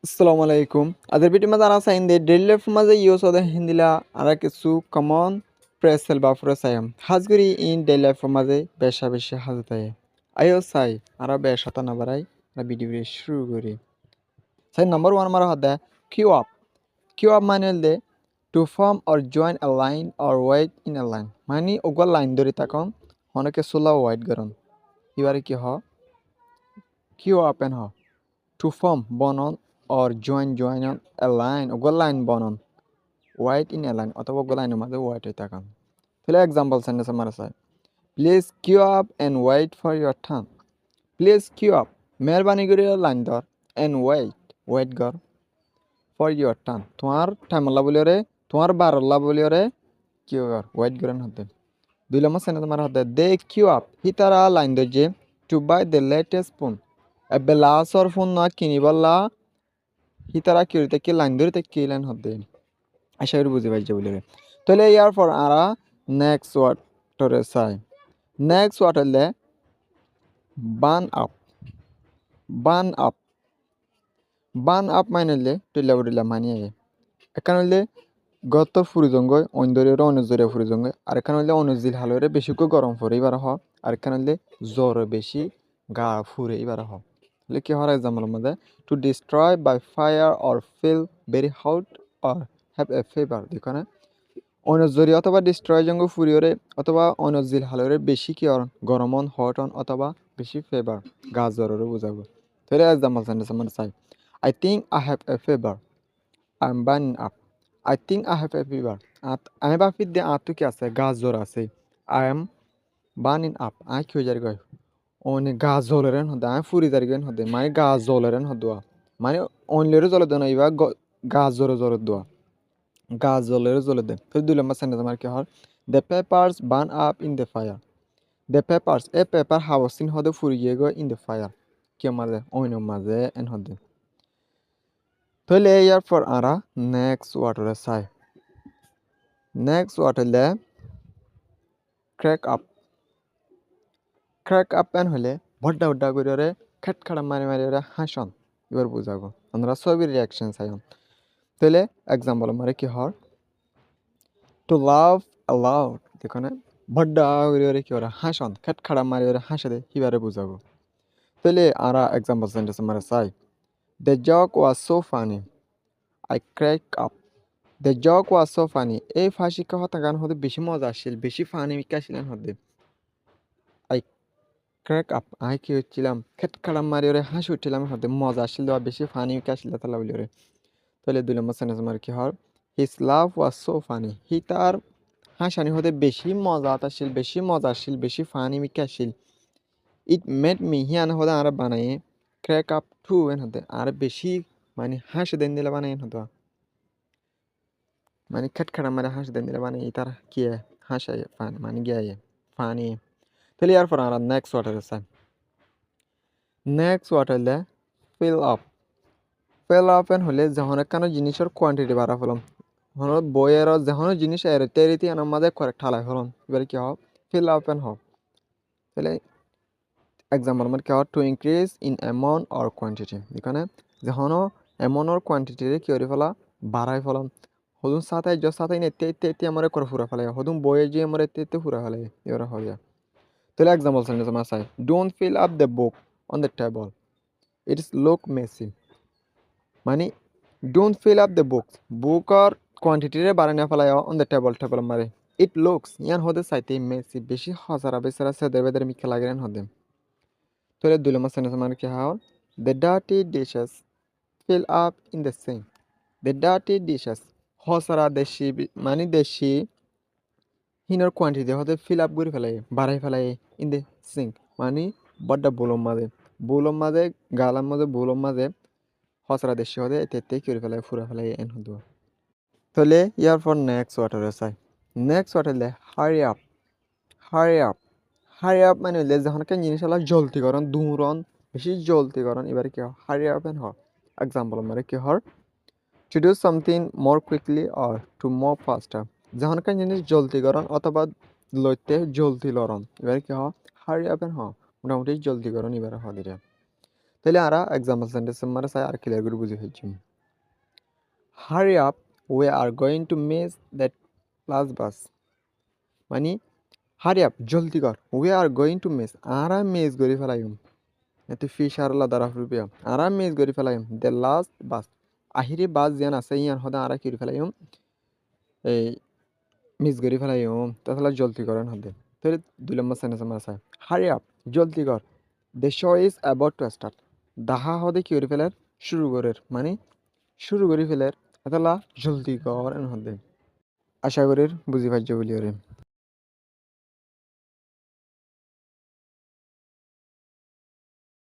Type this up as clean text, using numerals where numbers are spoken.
আসসালামু আলাইকুম। আজকের ভিডিওর মাঝে আনা চাইন ডেইলি লাইফ মাঝে ইউজ হতে হিন্দিলা আরা কিছু কমন প্রেসেল বা ফ্রেসায়াম হাজগুরি ইন ডেইলি লাইফ মাঝে বেশা বেশি হাজতায় আয়ো চাই আরা বেশাতা না বারাই না ভিডিও শুরু করি চাই নাম্বার 1 মারা হাদা কিউ আপ মানে দে to form or join a line or wait in a line মানে ওগল লাইন ধরে তাকন অনেকে সোলা ওয়েট গরন এবারে কি হ কিউ আপ এন হ টু ফর্ম বনন or join on a line ওগো লাইন বনন white in a line অথবা ওগো লাইনের মাঝে white হয়ে থাকান তাহলে এক্সাম্পল সেন্টেন্স আমার আছে please queue up and wait for your turn please queue up মেহরবানি করে লাইন ধর এন্ড ওয়েট কর ফর ইয়োর টার্ন তোমার টাইম আল্লাহ বলিও রে তোমার বার আল্লাহ বলিও রে কিউ কর ওয়েট করেন হতে 2 নম্বর সেন্টেন্স আমার হতে দে কিউ আপ হি তারা লাইন ধর যে to buy the latest phone এবে লাসর ফোন না কিনিবল্লা হিতারা কি কি লাইন ধরে কি লাইন হতে আশা করি বুঝে পাইছে বলে তাহলে ইয়ার পর আরা নেক্সট ওয়ার্ডরে চাই নেক্সট ওয়ার্ড হলে বান আপ বান আপ বান আপ মাইনলে টিলা বডিলা মানিয়ে এখানে হলে গত ফুরিজঙ্গ অন্দরের অনুজরে ফুরিজঙ্গ আর এখানে হলে অনুজিল হালরে বেশি করে গরম পড়ে এবার হ আর এখানে হলে জ্বর বেশি গা ফুরে এবার হ তাহলে কি হওয়ার এক্সাম্পল মধ্যে to destroy by fire or feel very hot or have a fever দেখো অনজরি অথবা ডিস্ট্রয় জঙ্গ ফুরিয়রে অথবা অনজিল হালরে বেশি কি গরমন হট অন অথবা বেশি ফেভার গাজরেরও বুঝাবো তাহলে এক্সাম্পল সেন্টেন্স আমরা চাই I think I have a fever I am burning up I think I have a fever আমি ভাবি দিয়ে আঁতু কি আছে গাজর আছে I am burning up I কি যার গয় অনেক গাছ জ্বলেন হতে আমি ফুরি যার গেন হতে মানে গাছ জ্বলেন হদুয়া মানে অন্যেরও জ্বলে দেন এবার গাছ জ্বরে দোয়া গাছ জ্বলে দেয় তো 2 নম্বর সেন্টেন্স আমার কি হয় the papers burn up in the fire the papers এ পেপার হাউসিন হদে ফুরিয়ে গো ইন দ্য ফায়ার কি মাঝে অন্য মাঝে এন হদে তাহলে ইয়ার পর আরা নেক্সট ওয়াটারে চাই নেক্সট ওয়াটার হলে ক্র্যাক আপ এন হলে ভড্ডা করে খেট খাড়া মারি হাসন এবার বুঝাবো আমরা সবই রিয়াকশন চাই তাহলে এক্সাম্পল আমার কি হয় টু লাভ অ্যালাউড দেখনে ভড্ডা করে কি ওরা হাসন খেট খাড়া মারি ওরা হাসে দে কিবারে বুঝাবো তাহলে আরা এক্সাম্পল সেন্টেন্স আমার চাই the joke was so funny I crack up the joke was so funny এই ফাঁসিকা হতা গান হতে বেশি মজা আসছিল বেশি ফানি আসছিলেন হতে আই ক্র্যাক আপ আই কি হচ্ছিলাম খেট খাড়া মারি ওরে হাসি উঠছিলাম হতে মজা আসছিল আর বেশি ফানি আসছিল তালা বলি ওরে তাহলে 2 নম্বর সেন্টেন্স আমার কি হয় his love was so funny he তার হাসানি হতে বেশি মজা আসছিল বেশি ফানি আসছিল ইট মেড মি হিয়ান হতে আর বানায়ে ক্র্যাক আপ টু এন হতে আর বেশি মানে হাসি দেন দিলে বানাই হতো মানে খেটখাটা মারে হাসি দেন দিলে বানাই তার কি হাসায় ফান মানে গিয়ে ফানি তাহলে ইয়ার পর আর নেক্সট ওয়াটার আছে নেক্সট ওয়াটার হলে ফিল আপ এন হলে যখন কোনো জিনিসের কোয়ান্টিটি বাড়া ফেলাম বইয়ের যখন জিনিস এরতে এরিতে আমার মাঝে করে ঠালাই ফেলাম এবারে কি হোক ফিল আপ এন হোক তাহলে এক্সাম্পল আমার কি হয় to increase in amount or quantity এখানে যখন অ্যামাউন্ট অর কোয়ান্টিটিরে কি করে ফেলা বাড়াই ফেলাম হদুন সাতাই এতে আমার করে ফুরা ফেলাই হদুন বইয়ে যে আমার এতে ফুরা ফেলাই এবার হয় তাহলে এক্সাম্পল সেন্টেন্স আমার চাই don't fill up the book on the table it's look messy মানে don't fill up the book আর কোয়ান্টিটিরে বাড়াই ফেলাই অন দ্য টেবল মারে ইট লুকস ইয়ান হতে চাইতে মেসি বেশি হসারা বেসারা সেদের বেদের মিখে লাগেন হদে তাহলে 2 নম্বর সেন্টেন্স আমার কি হয় the dirty dishes fill up in the sink the dirty dishes হসারা দেশি মানে দেশি হিনর কোয়ান্টিটি হতে ফিল আপ করে ফেলাই বাড়াই ফেলাই ইন দ্য সিঙ্ক মানে বড্ডা বুলম মাঝে গালার মাঝে বুলম মাঝে হসারা দেশি হতে এতে করে ফেলাই ফুরা ফেলাই এন হতো তাহলে ইয়ার পর নেক্সট ওয়াটারে চাই নেক্সট ওয়াটার হলে hurry up hurry up hurry up মানে হলে যখন একটা জিনিস হলো জলদি করন দূরন বেশি জলদি করন এবারে কি হয় হারি আপ এন হয় এক্সাম্পল মানে কি হয় to do something more quickly or to move ফাস্টার যখন একটা জিনিস জলদি করন অথবা লইতে জলদি লরন এবারে কি হয় হারি আপ এন হয় মোটামুটি জলদি করন এবারে হয় এটা তাহলে আরা এক্সাম্পল সেন্টেন্স মানে চাই আর ক্লিয়ার করে বুঝে ফেলছি। Hurry up, we are going to miss that last bus. মানে হারি আপ, জলদি কর, we are going to miss, আরা মিস করে ফেলাইম। এতে ফিশ আর লাদার রুপিয়া আরা মিস করে ফেলাইম দ্য লাস্ট বাস। আহিরে বাস যেন আছে ইয়ান হদা আরা কি ফেলাইম এই মিস করে ফেলাইম, তাহলে জলদি করেন হদে। তাহলে 2 নম্বর সেন্টেন্স আমার আছে হারি আপ, জলদি কর, the show is about to start. দাহা হদে কি করে ফেলার, শুরু করের, মানে শুরু করে ফেলার, তাহলে জলদি করেন হদে। আশা করি বুঝি পাইছো বলি ওরে।